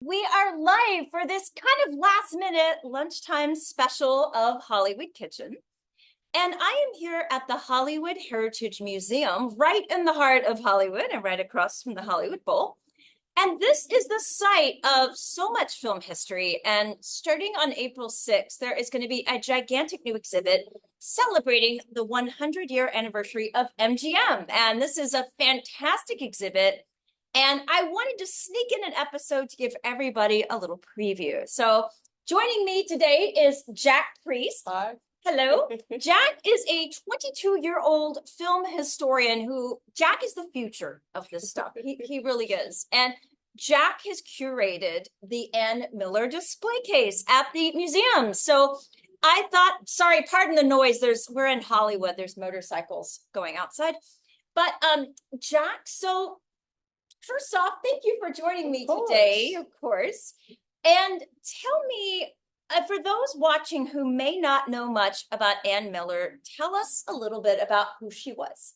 We are live for this kind of last minute lunchtime special of Hollywood Kitchen. And I am here at the Hollywood Heritage Museum, right in the heart of Hollywood and right across from the Hollywood Bowl. And this is the site of so much film history. And starting on April 6th, there is going to be a gigantic new exhibit celebrating the 100-year anniversary of MGM. And this is a fantastic exhibit. And I wanted to sneak in an episode to give everybody a little preview. So joining me today is Jack Priest. Hi. Hello. Jack is a 22-year-old film historian Jack is the future of this stuff. He really is. And Jack has curated the Ann Miller display case at the museum. So I thought, sorry, pardon the noise. We're in Hollywood. There's motorcycles going outside. But Jack, so first off, thank you for joining me today, of course. And tell me, for those watching who may not know much about Ann Miller, tell us a little bit about who she was.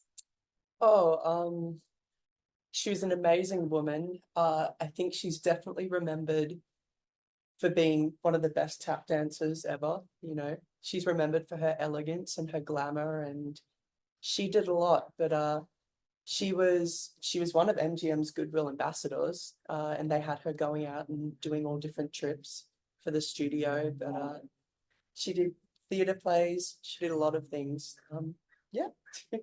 She was an amazing woman. I think she's definitely remembered for being one of the best tap dancers ever. You know, she's remembered for her elegance and her glamour, and she did a lot. But she was one of MGM's Goodwill ambassadors, and they had her going out and doing all different trips for the studio. But she did theater plays. She did a lot of things. Yeah.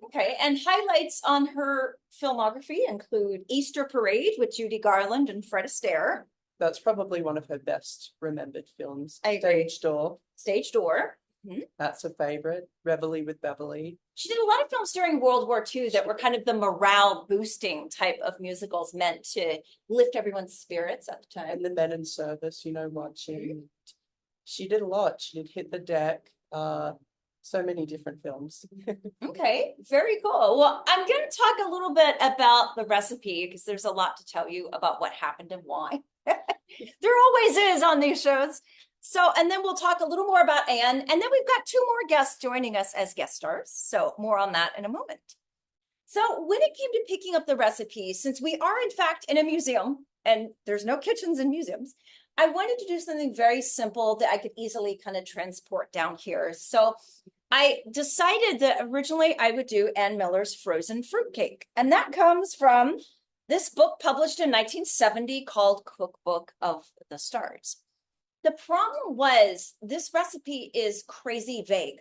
Okay, and highlights on her filmography include Easter Parade with Judy Garland and Fred Astaire. That's probably one of her best remembered films. I agree. Stage Door. Stage Door. That's a favorite. Reveille with Beverly. She did a lot of films during World War II that were kind of the morale boosting type of musicals meant to lift everyone's spirits at the time. And The Men in Service, you know, watching. She did a lot. She did Hit the Deck. So many different films. Okay, very cool. Well, I'm going to talk a little bit about the recipe because there's a lot to tell you about what happened and why. There always is on these shows. So, and then we'll talk a little more about Anne, and then we've got two more guests joining us as guest stars. So more on that in a moment. So when it came to picking up the recipe, since we are in fact in a museum and there's no kitchens in museums, I wanted to do something very simple that I could easily kind of transport down here. So I decided that originally I would do Ann Miller's frozen fruitcake. And that comes from this book published in 1970 called Cookbook of the Stars. The problem was this recipe is crazy vague,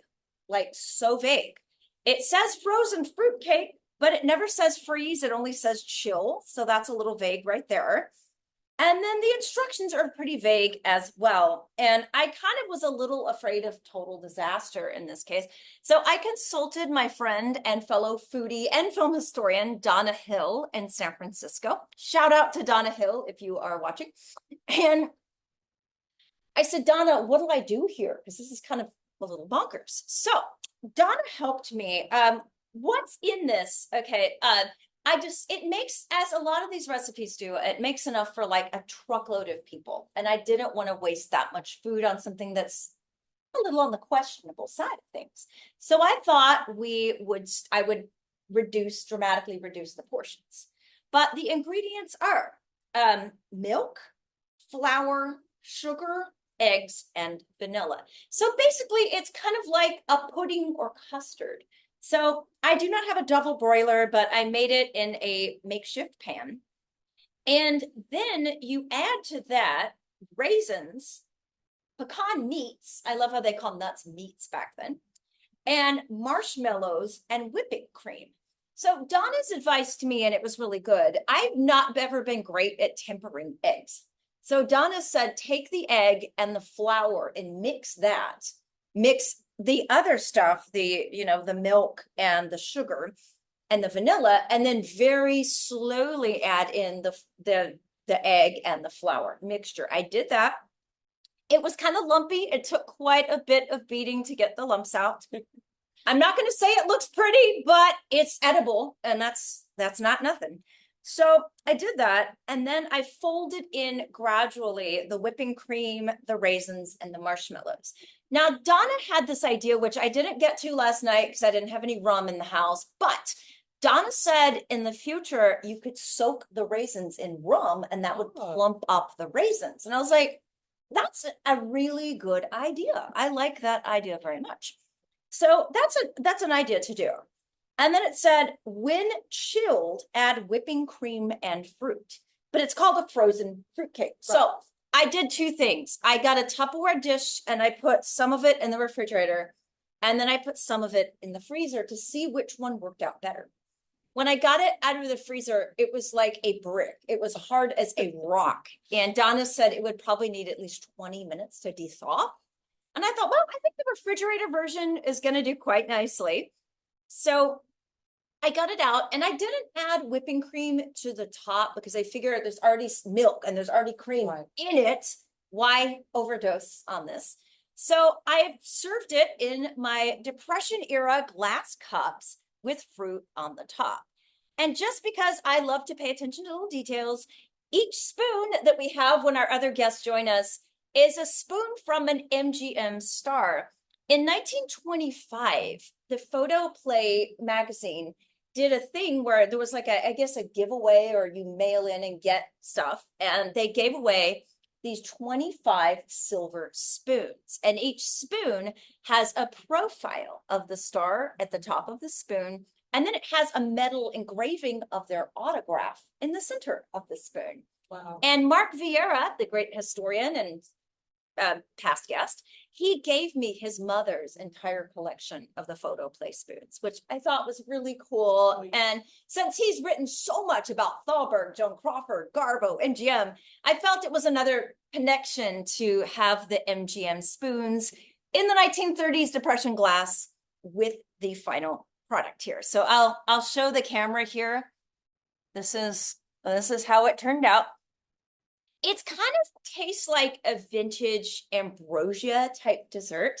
like so vague. It says frozen fruitcake, but it never says freeze. It only says chill. So that's a little vague right there. And then the instructions are pretty vague as well. And I kind of was a little afraid of total disaster in this case. So I consulted my friend and fellow foodie and film historian, Donna Hill in San Francisco. Shout out to Donna Hill if you are watching. And I said, Donna, what do I do here? Because this is kind of a little bonkers. So Donna helped me. What's in this? Okay. It makes, as a lot of these recipes do, it makes enough for like a truckload of people. And I didn't want to waste that much food on something that's a little on the questionable side of things. So I thought I would dramatically reduce the portions. But the ingredients are milk, flour, sugar, eggs, and vanilla. So basically it's kind of like a pudding or custard. So I do not have a double broiler, but I made it in a makeshift pan. And then you add to that raisins, pecan meats. I love how they call nuts meats back then. And marshmallows and whipping cream. So Donna's advice to me, and it was really good, I've not ever been great at tempering eggs. So Donna said, take the egg and the flour and mix that. Mix the other stuff, the milk and the sugar and the vanilla, and then very slowly add in the egg and the flour mixture. I did that. It was kind of lumpy. It took quite a bit of beating to get the lumps out. I'm not going to say it looks pretty, but it's edible, and that's not nothing. So I did that, and then I folded in gradually the whipping cream, the raisins, and the marshmallows. Now, Donna had this idea, which I didn't get to last night because I didn't have any rum in the house, but Donna said in the future, you could soak the raisins in rum and that would Oh. plump up the raisins. And I was like, that's a really good idea. I like that idea very much. So that's an idea to do. And then it said, when chilled, add whipping cream and fruit. But it's called a frozen fruit cake. So I did two things. I got a Tupperware dish and I put some of it in the refrigerator. And then I put some of it in the freezer to see which one worked out better. When I got it out of the freezer, it was like a brick. It was hard as a rock. And Donna said it would probably need at least 20 minutes to thaw. And I thought, well, I think the refrigerator version is going to do quite nicely. So I got it out and I didn't add whipping cream to the top because I figured there's already milk and there's already cream in it. Why overdose on this? So I served it in my Depression era glass cups with fruit on the top. And just because I love to pay attention to little details, each spoon that we have when our other guests join us is a spoon from an MGM star. In 1925, the Photoplay magazine did a thing where there was like I guess a giveaway, or you mail in and get stuff, and they gave away these 25 silver spoons, and each spoon has a profile of the star at the top of the spoon, and then it has a metal engraving of their autograph in the center of the spoon. Wow. And Mark Vieira, the great historian and past guest, he gave me his mother's entire collection of the Photoplay spoons, which I thought was really cool. Oh, yeah. And since he's written so much about Thalberg, Joan Crawford, Garbo, MGM, I felt it was another connection to have the MGM spoons in the 1930s Depression glass with the final product here. So I'll show the camera here. This is how it turned out. It's kind of tastes like a vintage ambrosia type dessert.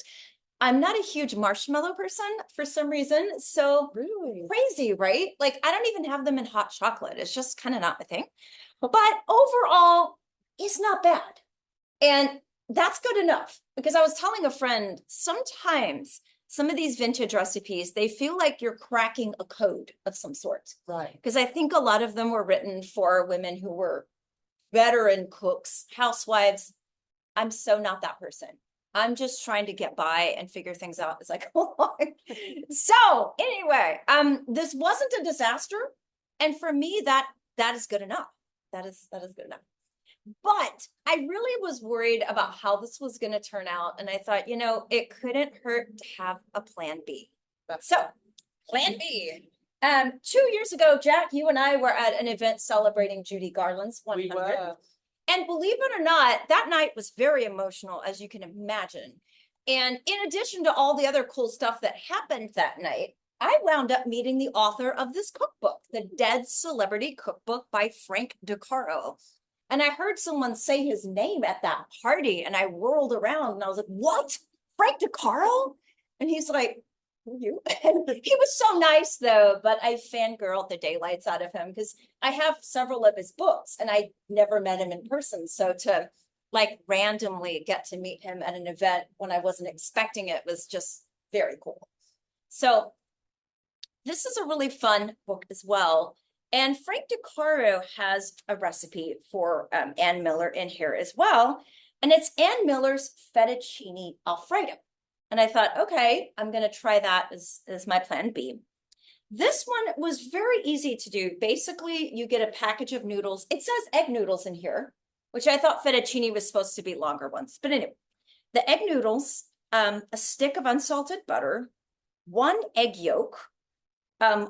I'm not a huge marshmallow person for some reason. So Really? crazy, right? Like I don't even have them in hot chocolate. It's just kind of not my thing. But overall, it's not bad. And that's good enough, because I was telling a friend, sometimes some of these vintage recipes, they feel like you're cracking a code of some sort. Right. Because I think a lot of them were written for women who were veteran cooks, housewives. I'm so not that person. I'm just trying to get by and figure things out as I go along. So anyway, this wasn't a disaster. And for me, that is good enough. That is good enough. But I really was worried about how this was going to turn out. And I thought, it couldn't hurt to have a plan B. So plan B. 2 years ago, Jack, you and I were at an event celebrating Judy Garland's 100. We were. And believe it or not, that night was very emotional, as you can imagine. And in addition to all the other cool stuff that happened that night, I wound up meeting the author of this cookbook, The Dead Celebrity Cookbook by Frank DeCaro. And I heard someone say his name at that party, and I whirled around and I was like, what? Frank DeCaro? And he's like, who are you? And he was so nice though, but I fangirled the daylights out of him because I have several of his books and I never met him in person. So to like randomly get to meet him at an event when I wasn't expecting it was just very cool. So this is a really fun book as well. And Frank DeCaro has a recipe for Ann Miller in here as well. And it's Ann Miller's fettuccine Alfredo. And I thought, okay, I'm going to try that as my plan B. This one was very easy to do. Basically, you get a package of noodles. It says egg noodles in here, which I thought fettuccine was supposed to be longer ones. But anyway, the egg noodles, a stick of unsalted butter, 1 egg yolk,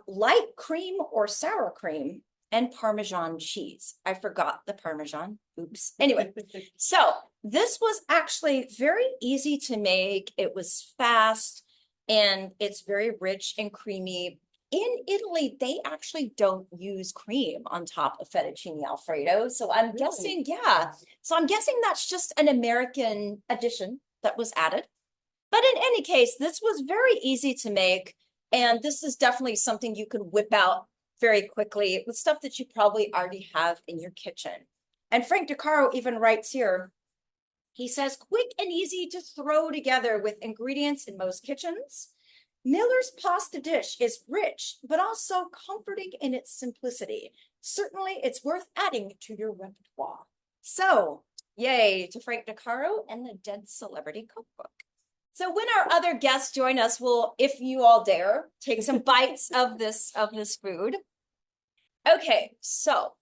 light cream or sour cream, and Parmesan cheese. I forgot the Parmesan. Oops. Anyway, so this was actually very easy to make. It was fast and it's very rich and creamy. In Italy, they actually don't use cream on top of fettuccine Alfredo. So I'm guessing, yeah. So I'm guessing that's just an American addition that was added. But in any case, this was very easy to make. And this is definitely something you could whip out very quickly with stuff that you probably already have in your kitchen. And Frank DeCaro even writes here, he says, quick and easy to throw together with ingredients in most kitchens. Miller's pasta dish is rich, but also comforting in its simplicity. Certainly, it's worth adding to your repertoire. So, yay to Frank DeCaro and the Dead Celebrity Cookbook. So when our other guests join us, we'll, if you all dare, take some bites of this food. Okay, so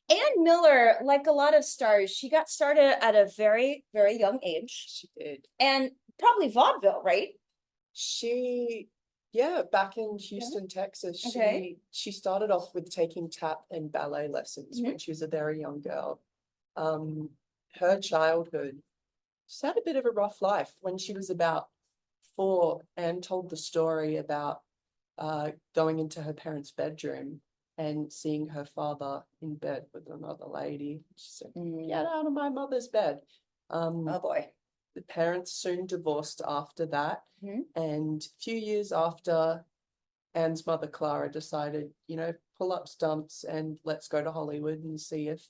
Ann Miller, like a lot of stars, she got started at a very, very young age. She did. And probably vaudeville, right? Yeah, back in Houston, Texas, Okay. she started off with taking tap and ballet lessons when she was a very young girl. Her childhood, she had a bit of a rough life. When she was about 4, Anne told the story about going into her parents' bedroom and seeing her father in bed with another lady. She said, "Get out of my mother's bed." Oh boy. The parents soon divorced after that. Mhm. And a few years after, Anne's mother, Clara, decided, pull up stumps and let's go to Hollywood and see if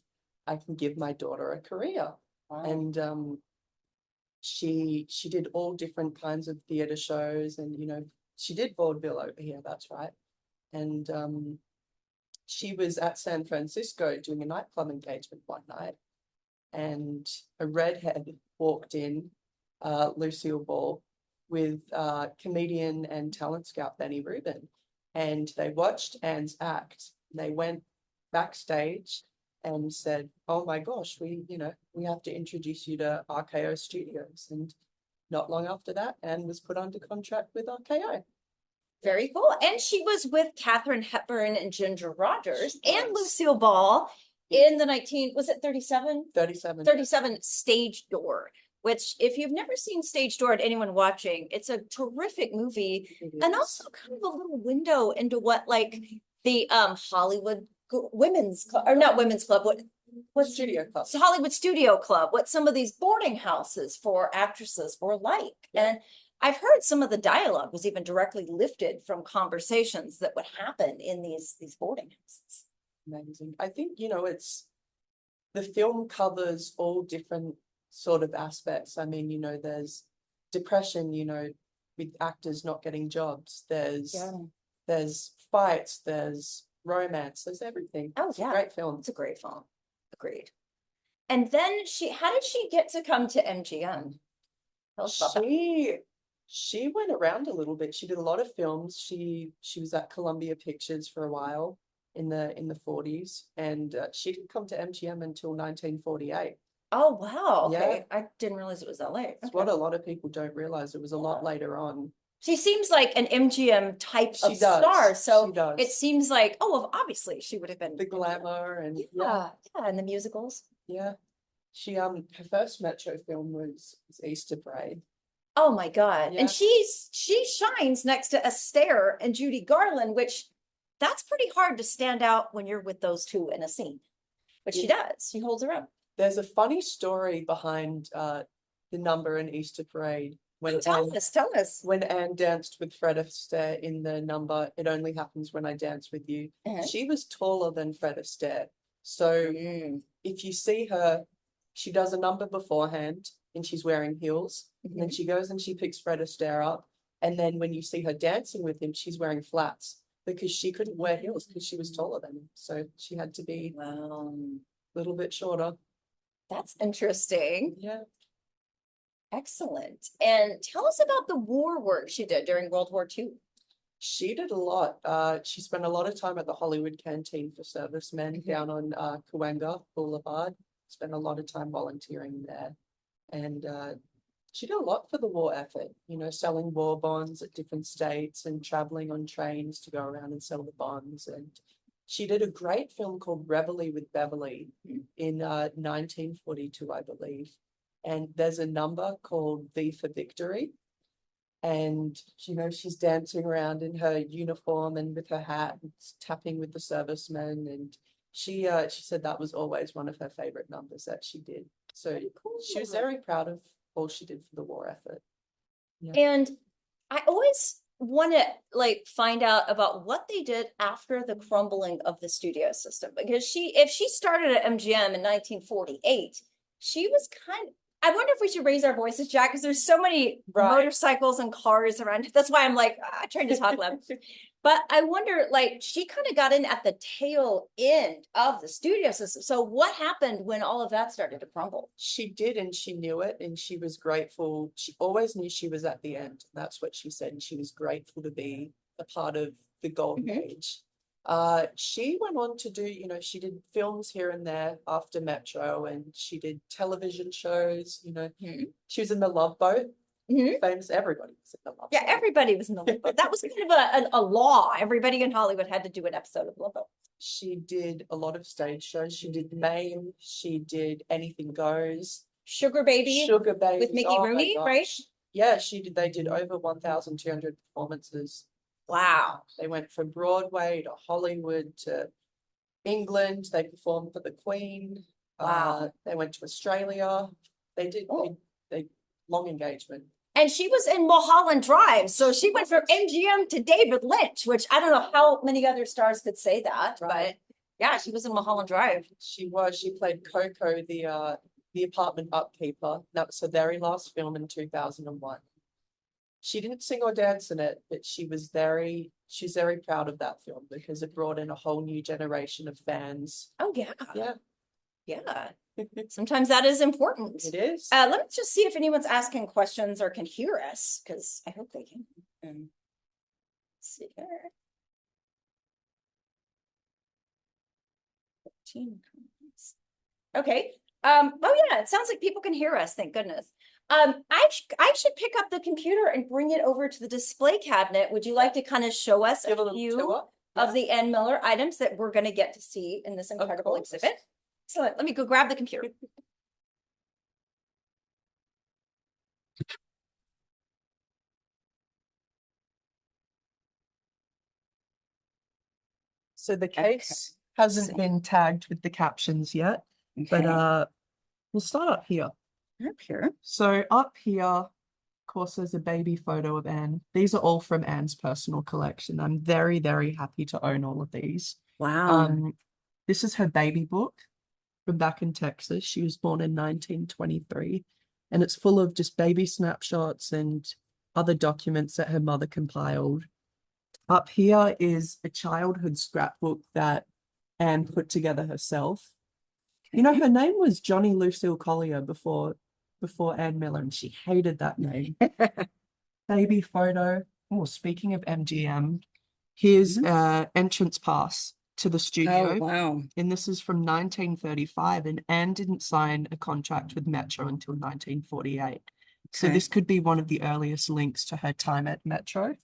I can give my daughter a career. Wow. And she did all different kinds of theater shows, and she did vaudeville over here, that's right. And she was at San Francisco doing a nightclub engagement one night, and a redhead walked in, Lucille Ball, with comedian and talent scout Benny Rubin, and they watched Anne's act. They went backstage and said, "Oh my gosh, we have to introduce you to RKO Studios." And not long after that, Anne was put under contract with RKO. Very cool. And she was with Katharine Hepburn and Ginger Rogers She and was. Lucille Ball in the 37? 37. 37 Stage Door, which if you've never seen Stage Door, to anyone watching, it's a terrific movie and also kind of a little window into what like the Hollywood women's club, or not women's club, what Studio Club. it's Hollywood Studio Club, what some of these boarding houses for actresses were like. Yeah. And I've heard some of the dialogue was even directly lifted from conversations that would happen in these boarding houses. Amazing. I think, it's the film covers all different sort of aspects. I mean, there's depression, with actors not getting jobs. There's fights, there's romance, there's everything. Oh, It's yeah. a great film. It's a great film. Agreed. And then how did she get to come to MGM? Tell us about that. She went around a little bit. She did a lot of films. She was at Columbia Pictures for a while in the 40s, and she didn't come to MGM until 1948. Oh, wow. Yeah. Okay. I didn't realize it was that late. It's Okay. what a lot of people don't realize. It was a lot later on. She seems like an MGM type of She does. star. So She does. it seems like, oh, well, obviously she would have been The glamour and Yeah, and the musicals. yeah. She her first Metro film was Easter Parade. Oh my God. Yeah. And she shines next to Astaire and Judy Garland, which that's pretty hard to stand out when you're with those two in a scene. But she does. She holds her own. There's a funny story behind the number in Easter Parade. Tell us. When Anne danced with Fred Astaire in the number, It Only Happens When I Dance With You, she was taller than Fred Astaire. So if you see her, she does a number beforehand and she's wearing heels. And then she goes and she picks Fred Astaire up. And then when you see her dancing with him, she's wearing flats because she couldn't wear heels because she was taller than him. So she had to be a little bit shorter. That's interesting. Yeah. Excellent. And tell us about the war work she did during World War II. She did a lot. She spent a lot of time at the Hollywood Canteen for Servicemen down on Cahuenga Boulevard. Spent a lot of time volunteering there. And she did a lot for the war effort, selling war bonds at different states and traveling on trains to go around and sell the bonds. And she did a great film called Reveille with Beverly in 1942, I believe. And there's a number called V for Victory. And, she's dancing around in her uniform and with her hat, and tapping with the servicemen. And she said that was always one of her favorite numbers that she did. So she was very proud of all she did for the war effort. Yeah. And I always want to find out about what they did after the crumbling of the studio system, because if she started at MGM in 1948, she was I wonder if we should raise our voices, Jack, because there's so many Right. motorcycles and cars around. That's why I'm like trying to talk loud. But I wonder, like, she kind of got in at the tail end of the studio system. So what happened when all of that started to crumble? She did, and she knew it, and she was grateful. She always knew she was at the end. That's what she said, and she was grateful to be a part of the golden age. She went on to do, she did films here and there after Metro, and she did television shows, She was in The Love Boat. Famous, everybody was in The Love Yeah, Boat. everybody was in the Love Boat. That was kind of a law. Everybody in Hollywood had to do an episode of Love Boat. She did a lot of stage shows. She did Mame. She did Anything Goes. Sugar Baby Sugar Baby with Mickey oh my Rooney, gosh. right? Yeah, she did. They did over 1,200 performances. Wow. They went from Broadway to Hollywood to England. They performed for the Queen. Wow. They went to Australia. They did Oh. they long engagement. And she was in Mulholland Drive. So she went from MGM to David Lynch, which I don't know how many other stars could say that, Right. but yeah, she was in Mulholland Drive. She played Coco, the apartment upkeeper. That was her very last film in 2001. She didn't sing or dance in it, but she's very proud of that film because it brought in a whole new generation of fans. Oh yeah. Yeah. Yeah. Sometimes that is important. It is. Let me just see if anyone's asking questions or can hear us, because I hope they can. Let's see here. 14 comments. Okay. Oh yeah, it sounds like people can hear us, thank goodness. I should pick up the computer and bring it over to the display cabinet. Would you like to kind of show us Give a a little few tour. of the Ann Miller items that we're going to get to see in this incredible course. exhibit? Excellent. Let me go grab the computer. So the case hasn't been tagged with the captions yet, but we'll start up here. Up here. So up here, of course, there's a baby photo of Anne. These are all from Anne's personal collection. I'm very, very happy to own all of these. Wow. This is her baby book from back in Texas. She was born in 1923, and it's full of just baby snapshots and other documents that her mother compiled. Up here is a childhood scrapbook that Anne put together herself. You know, her name was Johnny Lucille Collier before Ann Miller, and she hated that name. Baby photo. Oh, speaking of MGM, here's entrance pass to the studio. Oh, wow. And this is from 1935, and Anne didn't sign a contract with Metro until 1948. So this could be one of the earliest links to her time at Metro.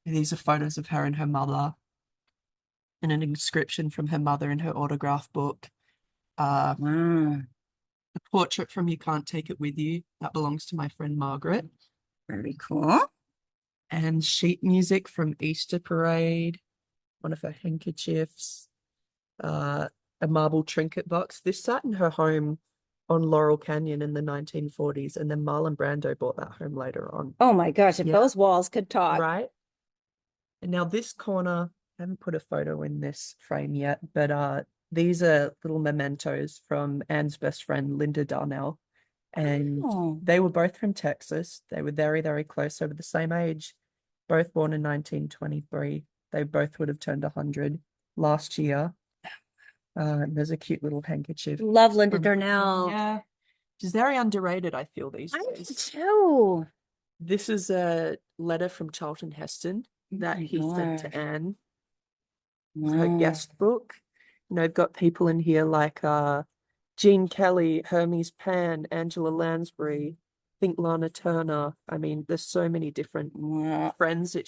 These are photos of her and her mother, and an inscription from her mother in her autograph book. Wow. A portrait from You Can't Take It With You. That belongs to my friend Margaret. Very cool. And sheet music from Easter Parade, one of her handkerchiefs, a marble trinket box. This sat in her home on Laurel Canyon in the 1940s, and then Marlon Brando bought that home later on. Oh my gosh, if Yeah. those walls could talk. Right? And now this corner, I haven't put a photo in this frame yet, but these are little mementos from Anne's best friend, Linda Darnell. And they were both from Texas. They were very, very close. They were the same age, both born in 1923. They both would have turned 100 last year. There's a cute little handkerchief. Love Linda from- Darnell. Yeah. She's very underrated, I feel, these I do days. too. This is a letter from Charlton Heston that my he sent to gosh. Anne. Wow. Her guest book. You know, I've got people in here like Gene Kelly, Hermes Pan, Angela Lansbury, I think Lana Turner. I mean, there's so many different Wow. friends that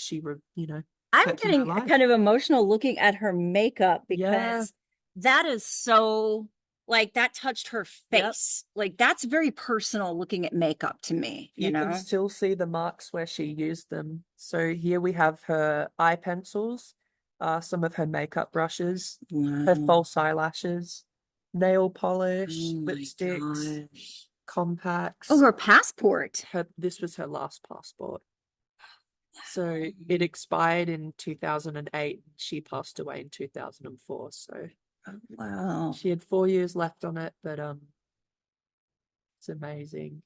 I'm kept in getting her life. kind of emotional looking at her makeup Yeah. because that is so like that touched her face. Like that's very personal looking at makeup to me, you know? can still see the marks where she used them. So here we have her eye pencils, some of her makeup brushes, her Wow. false eyelashes, nail polish, Oh my lipsticks, gosh. compacts. Oh, her passport. This was her last passport. So it expired in 2008. She passed away in 2004. So Oh, wow. she had 4 years left on it, but It's amazing.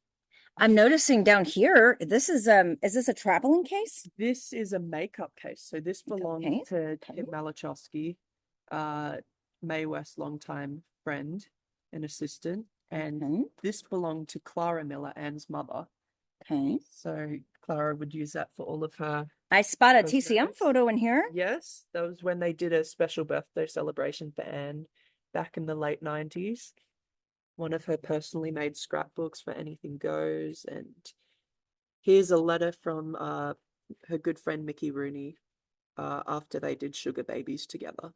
I'm noticing down here, this is this a traveling case? This is a makeup case. So this belonged Okay, to okay. Kim Malachowski, Mae West's longtime friend and assistant. And Okay. this belonged to Clara Miller, Anne's mother. Okay. So Clara would use that for all of her. I spot a Those TCM photos. photo in here. Yes, that was when they did a special birthday celebration for Anne back in the late 90s. One of her personally made scrapbooks for Anything Goes. And here's a letter from her good friend Mickey Rooney after they did Sugar Babies together.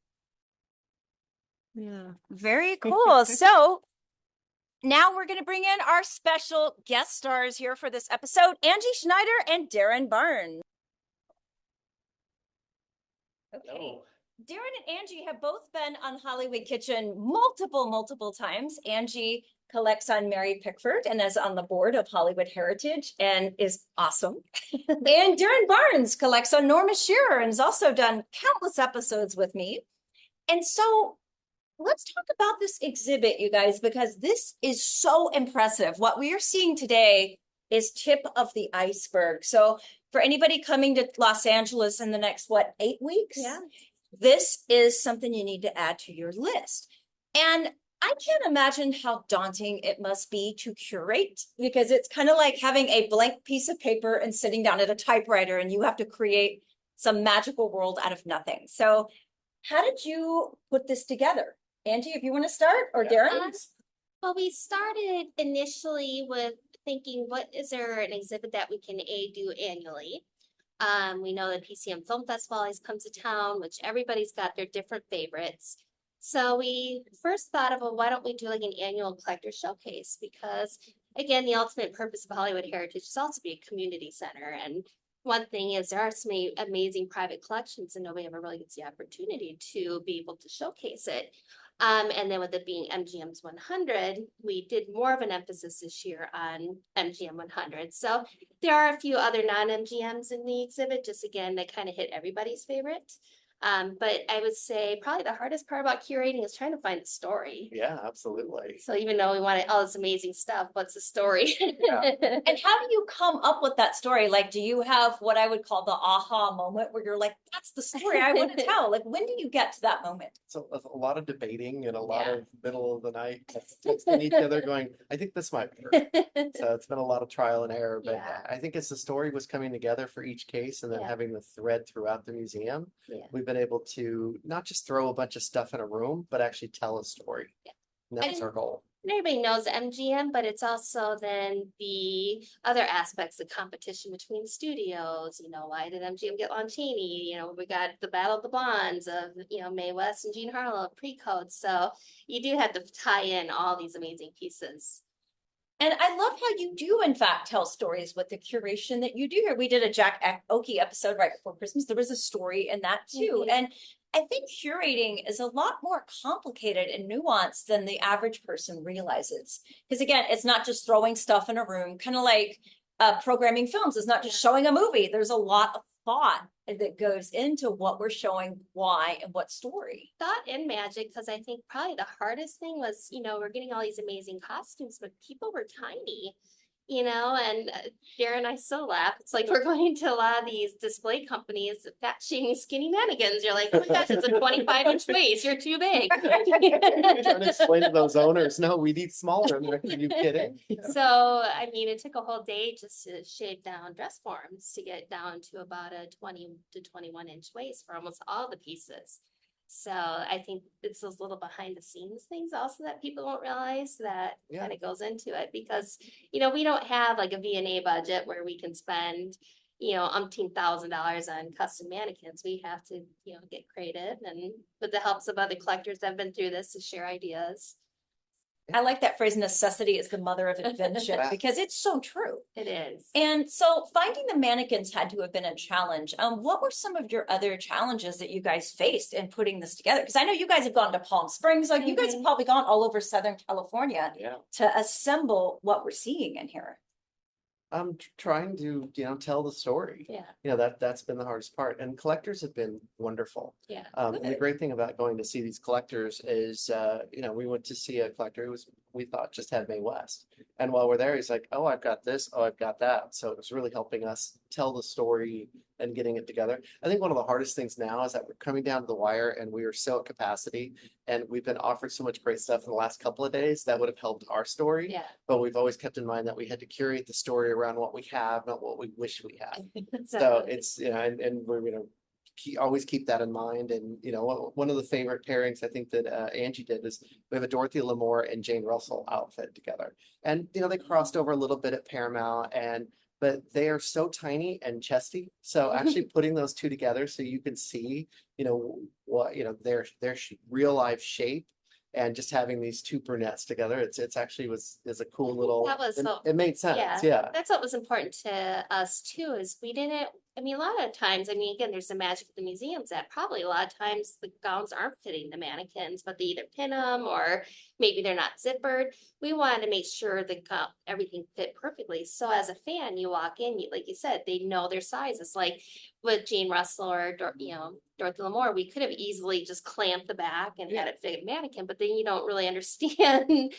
Yeah. Very cool. So now we're going to bring in our special guest stars here for this episode, Angie Schneider and Darren Barnes. Okay. Hello. Darren and Angie have both been on Hollywood Kitchen multiple times. Angie collects on Mary Pickford and is on the board of Hollywood Heritage and is awesome. And Darren Barnes collects on Norma Shearer and has also done countless episodes with me. And so let's talk about this exhibit, you guys, because this is so impressive. What we are seeing today is tip of the iceberg. So for anybody coming to Los Angeles in the next, 8 weeks? Yeah. This is something you need to add to your list. And I can't imagine how daunting it must be to curate, because it's kind of like having a blank piece of paper and sitting down at a typewriter and you have to create some magical world out of nothing. So how did you put this together? Angie, if you want to start, or Darren? Well, we started initially with thinking, what is there an exhibit that we can do annually? We know the PCM Film Festival always comes to town, which everybody's got their different favorites. So we first thought of, well, why don't we do like an annual collector showcase? Because again, the ultimate purpose of Hollywood Heritage is also to be a community center. And one thing is there are so many amazing private collections and nobody ever really gets the opportunity to be able to showcase it. And then with it being MGM's 100, we did more of an emphasis this year on MGM 100. So there are a few other non-MGMs in the exhibit, just again, they kind of hit everybody's favorite. But I would say probably the hardest part about curating is trying to find the story. Yeah, absolutely. So even though we wanted all this amazing stuff, what's the story? Yeah. And how do you come up with that story? Like, do you have what I would call the aha moment where you're like, that's the story I want to tell? Like, when do you get to that moment? So a lot of debating and a lot Yeah. of middle of the night texting each other going, I think this might work. So it's been a lot of trial and error, but Yeah. I think as the story was coming together for each case and then Yeah. having the thread throughout the museum, Yeah. we've been able to not just throw a bunch of stuff in a room, but actually tell a story. Yeah. And that's And- our goal. And everybody knows MGM, but it's also then the other aspects, the competition between studios. Why did MGM get Lon Chaney? We got the Battle of the Blondes of, Mae West and Jean Harlow, pre-code. So you do have to tie in all these amazing pieces. And I love how you do, in fact, tell stories with the curation that you do here. We did a Jack Oakey episode right before Christmas. There was a story in that too. Mhm. And I think curating is a lot more complicated and nuanced than the average person realizes. Because again, it's not just throwing stuff in a room, kind of like programming films. It's not just showing a movie. There's a lot of thought that goes into what we're showing, why, and what story. Thought and magic, because I think probably the hardest thing was, we're getting all these amazing costumes, but people were tiny. And Darren and I still laugh. It's like we're going to a lot of these display companies, fat shaming skinny mannequins. You're like, oh my gosh, it's a 25-inch waist. You're too big. Trying to explain to those owners, no, we need smaller. Are you kidding? So, I mean, it took a whole day just to shave down dress forms to get down to about a 20 to 21-inch waist for almost all the pieces. So I think it's those little behind the scenes things also that people don't realize that Yeah. kind of goes into it because, we don't have like a V&A budget where we can spend, $1,000 on custom mannequins. We have to, get creative and with the helps of other collectors that have been through this to share ideas. I like that phrase, necessity is the mother of invention, because it's so true. It is. And so finding the mannequins had to have been a challenge. What were some of your other challenges that you guys faced in putting this together? Because I know you guys have gone to Palm Springs, like you guys have probably gone all over Southern California Yeah. to assemble what we're seeing in here. I'm trying to, tell the story. Yeah. That's been the hardest part. And collectors have been wonderful. Yeah. And the Good. great thing about going to see these collectors is, we went to see a collector who was we thought just had Mae West. And while we're there, he's like, oh, I've got this, oh, I've got that. So it was really helping us tell the story and getting it together. I think one of the hardest things now is that we're coming down to the wire and we are so at capacity and we've been offered so much great stuff in the last couple of days that would have helped our story. Yeah. But we've always kept in mind that we had to curate the story around what we have, not what we wish we had. So Exactly. it's, and we're gonna always keep that in mind. And, one of the favorite pairings I think that Angie did is we have a Dorothy Lamour and Jane Russell outfit together. And, they crossed over a little bit at Paramount but they are so tiny and chesty. So actually putting those two together so you can see, what, their real life shape and just having these two brunettes together, it's actually is a cool little, That was so- it made sense. Yeah. Yeah. That's what was important to us too, is we didn't, I mean, a lot of times, I mean, again, there's the magic of the museums that probably a lot of times the gowns aren't fitting the mannequins, but they either pin them or maybe they're not zippered. We wanted to make sure everything fit perfectly. So as a fan, you walk in, like you said, they know their sizes. Like with Jane Russell or Dorothy Lamour, we could have easily just clamped the back and had it fit a mannequin, but then you don't really understand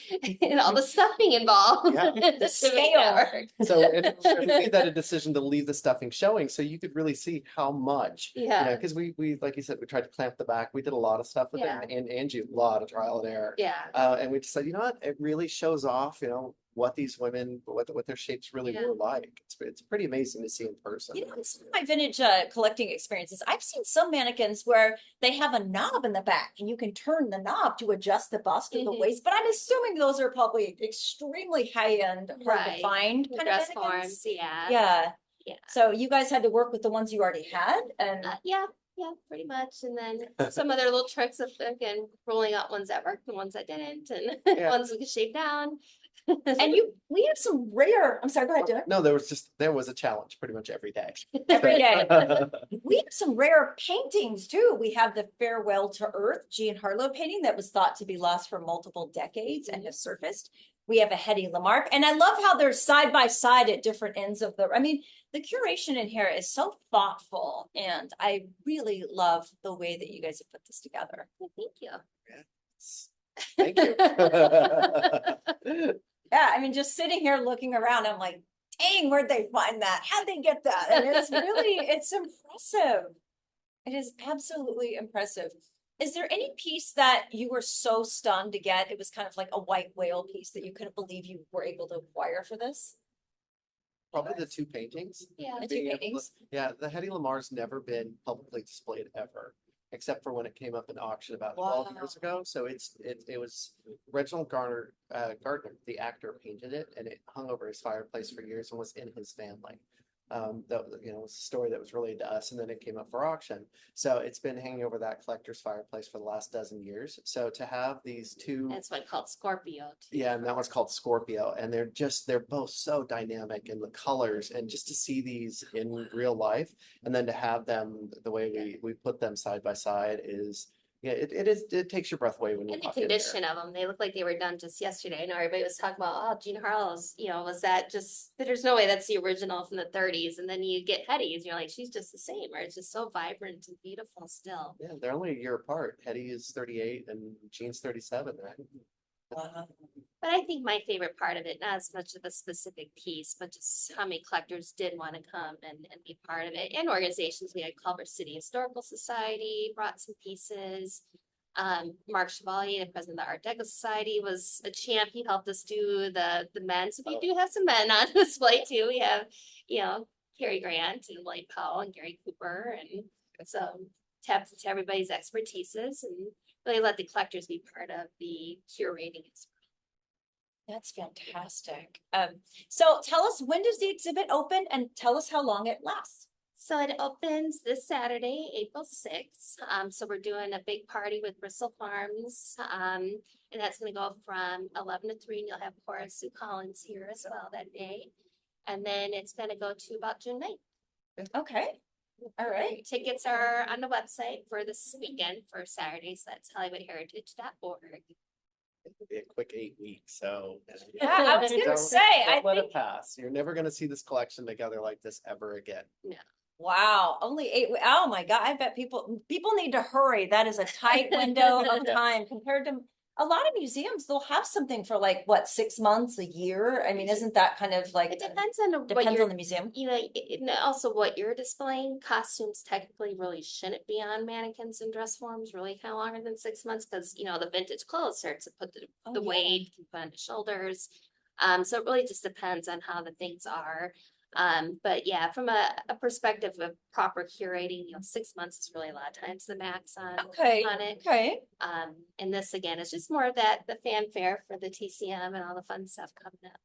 all the stuffing involved. Yeah. to make that scale. work. So we made that a decision to leave the stuffing showing so you could really see how much, Yeah. because we, like you said, we tried to clamp the back. We did a lot of stuff with Yeah. it and Angie, a lot of trial and error. Yeah. And we just said, you know what, it really shows off, what these women, what their shapes really Yeah. were like. It's pretty amazing to see in person. In some of my vintage collecting experiences, I've seen some mannequins where they have a knob in the back and you can turn the knob to adjust the bust or the Mhm. waist. But I'm assuming those are probably extremely high end, hard to Right. find The kind dress of mannequins. forms, yeah. Yeah. Yeah. So you guys had to work with the ones you already had, and Yeah, pretty much. And then some other little tricks of again rolling out ones that worked and ones that didn't, and Yeah. ones we could shape down. we have some rare. I'm sorry, go ahead, Dylan. No, there was a challenge pretty much every day. Every day. We have some rare paintings too. We have the Farewell to Earth Jean Harlow painting that was thought to be lost for multiple decades and has surfaced. We have a Hedy Lamarck, and I love how they're side by side at different ends of I mean, the curation in here is so thoughtful, and I really love the way that you guys have put this together. Thank you. Thank you. Yeah, I mean, just sitting here looking around, I'm like, dang, where'd they find that? How'd they get that? And it's it's impressive. It is absolutely impressive. Is there any piece that you were so stunned to get? It was kind of like a white whale piece that you couldn't believe you were able to acquire for this? Probably the two paintings. Yeah. The two Being able to- paintings? Yeah, the Hedy Lamar's never been publicly displayed ever, except for when it came up in auction about 12 Wow. years ago. So it was Reginald Gardner, the actor, painted it, and it hung over his fireplace for years and was in his family. That was a story that was related to us, and then it came up for auction. So it's been hanging over that collector's fireplace for the last dozen years. So to have these two. That's one called Scorpio. Too. Yeah, and that one's called Scorpio, and they're both so dynamic in the colors, and just to see these in real life, and then to have them the way we put them side by side is, yeah, it takes your breath away when you And the walk in there. condition of them, they look like they were done just yesterday. I know everybody was talking about, oh, Jean Harlow's, was that just, there's no way that's the original from the 30s. And then you get Hetty's, and you're like, she's just the same, or it's just so vibrant and beautiful still. Yeah, they're only a year apart. Hetty is 38 and Jean's 37, right? But I think my favorite part of it, not as much of a specific piece, but just how many collectors did want to come and be part of it. And organizations, we had Culver City Historical Society, brought some pieces. Mark Chevalier, the president of the Art Deco Society, was a champ. He helped us do the men. So we do have some men on display too. We have, Cary Grant and Lloyd Powell and Gary Cooper, and so tapped into everybody's expertises and really let the collectors be part of the curating as well. That's fantastic. So tell us, when does the exhibit open, and tell us how long it lasts? So it opens this Saturday, April 6th. So we're doing a big party with Bristol Farms. And that's gonna go from 11 to 3, and you'll have Horace Sue Collins here as well that day. And then it's gonna go to about June 9th. Okay, all right. Tickets are on the website for this weekend for Saturday, so that's HollywoodHeritage.org. It'll be a quick 8 weeks, so. Yeah, I was gonna say, I Don't let think, it pass. You're never gonna see this collection together like this ever again. wow, only 8, oh my God, I bet people need to hurry. That is a tight window of time compared to a lot of museums, they'll have something for like, what, 6 months, a year? I mean, isn't that kind of like, It depends on what depends you're, on the museum? you know, and also what you're displaying. Costumes technically really shouldn't be on mannequins and dress forms really kind of longer than 6 months, because you know the vintage clothes start to put the Oh, the yeah. weight can put on the shoulders. So it really just depends on how the things are. But yeah, from a perspective of proper curating, you know, 6 months is really a lot of times the max Okay, on it. okay. And this again is just more of that, the fanfare for the TCM and all the fun stuff coming up.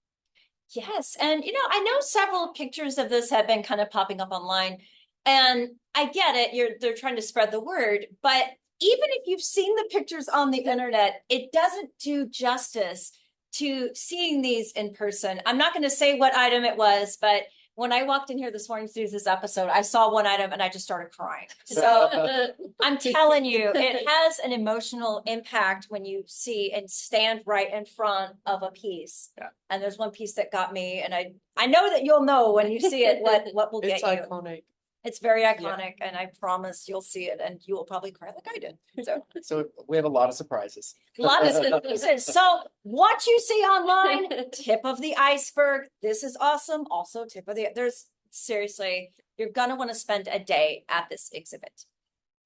Yes, and I know several pictures of this have been kind of popping up online, and I get it, they're trying to spread the word, but even if you've seen the pictures on the internet, it doesn't do justice to seeing these in person. I'm not going to say what item it was, but when I walked in here this morning to do this episode, I saw one item and I just started crying. So I'm telling you, it has an emotional impact when you see and stand right in front of a piece. Yeah. And there's one piece that got me, and I know that you'll know when you see it what will get It's you. iconic. It's very iconic, and I promise you'll see it and you will probably cry like I did. So So we have a lot of surprises. a lot of surprises. So what you see online, tip of the iceberg. This is awesome. Also, tip of the there's seriously, you're gonna want to spend a day at this exhibit.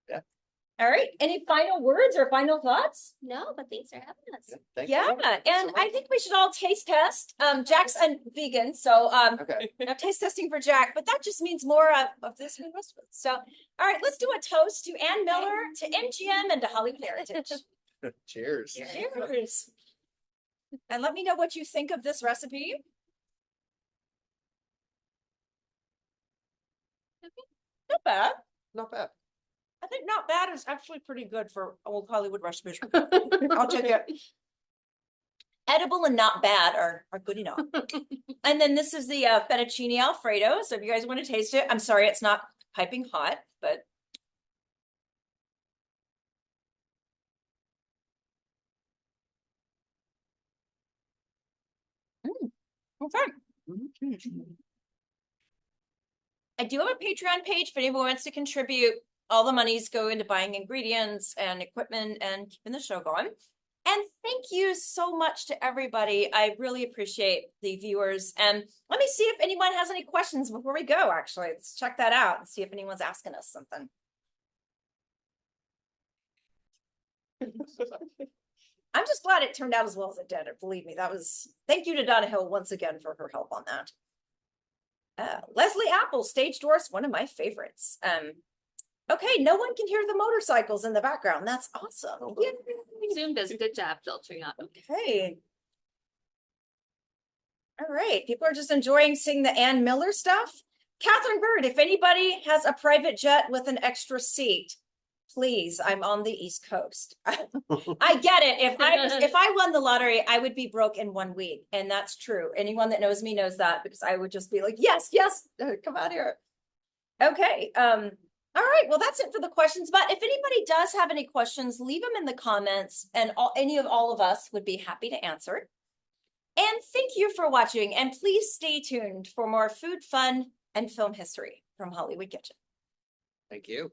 Yeah. All right. Any final words or final thoughts? No, but thanks for having us. Thank Yeah, you. and so I much. think we should all taste test. Jack's a vegan, so Okay. no taste testing for Jack, but that just means more of this and the rest of it. So, all right, let's do a toast to Ann Miller, to MGM, and to Hollywood Heritage. Cheers. Cheers. And let me know what you think of this recipe. Not bad. Not bad. I think not bad is actually pretty good for old Hollywood recipe. I'll take it. Edible and not bad are good enough. And then this is the fettuccine Alfredo. So if you guys want to taste it, I'm sorry, it's not piping hot, but. Okay. I do have a Patreon page if anyone wants to contribute. All the monies go into buying ingredients and equipment and keeping the show going. And thank you so much to everybody. I really appreciate the viewers. And let me see if anyone has any questions before we go, actually. Let's check that out and see if anyone's asking us something. I'm just glad it turned out as well as it did. Believe me, thank you to Donna Hill once again for her help on that. Leslie Apple, Stage Doors, one of my favorites. Okay, no one can hear the motorcycles in the background. That's awesome. Yay. Zoom does a good job filtering out. Okay. All right, people are just enjoying seeing the Ann Miller stuff. Catherine Bird, if anybody has a private jet with an extra seat, please, I'm on the East Coast. I get it. If I won the lottery, I would be broke in 1 week. And that's true. Anyone that knows me knows that, because I would just be like, yes, come out here. Okay. All right. Well, that's it for the questions. But if anybody does have any questions, leave them in the comments, and any of all of us would be happy to answer. And thank you for watching. And please stay tuned for more food, fun, and film history from Hollywood Kitchen. Thank you.